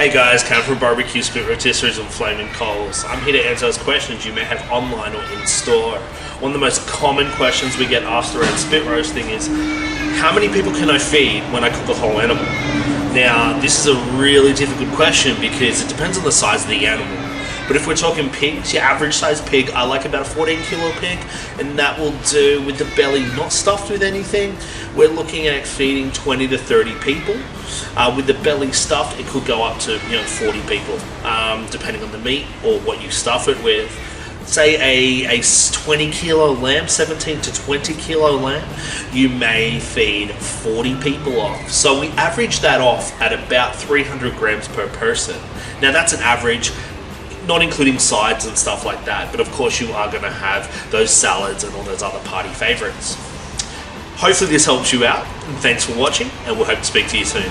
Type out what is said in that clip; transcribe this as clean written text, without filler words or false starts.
Hey guys, Cam from Barbecue Spit Rotisseries and Flaming Coals. I'm here to answer those questions you may have online or in store. One of the most common questions we get asked around spit roasting is, how many people can I feed when I cook a whole animal? Now, this is a really difficult question because it depends on the size of the animal. But if we're talking pigs, your average size pig, I like about a 14 kilo pig, and that will do with the belly not stuffed with anything. We're looking at feeding 20 to 30 people. With the belly stuffed, it could go up to 40 people, depending on the meat or what you stuff it with. Say a 20 kilo lamb, 17 to 20 kilo lamb, you may feed 40 people off. So we average that off at about 300 grams per person. Now that's an average, not including sides and stuff like that, but of course you are going to have those salads and all those other party favorites. Hopefully this helps you out, and thanks for watching, and we'll hope to speak to you soon.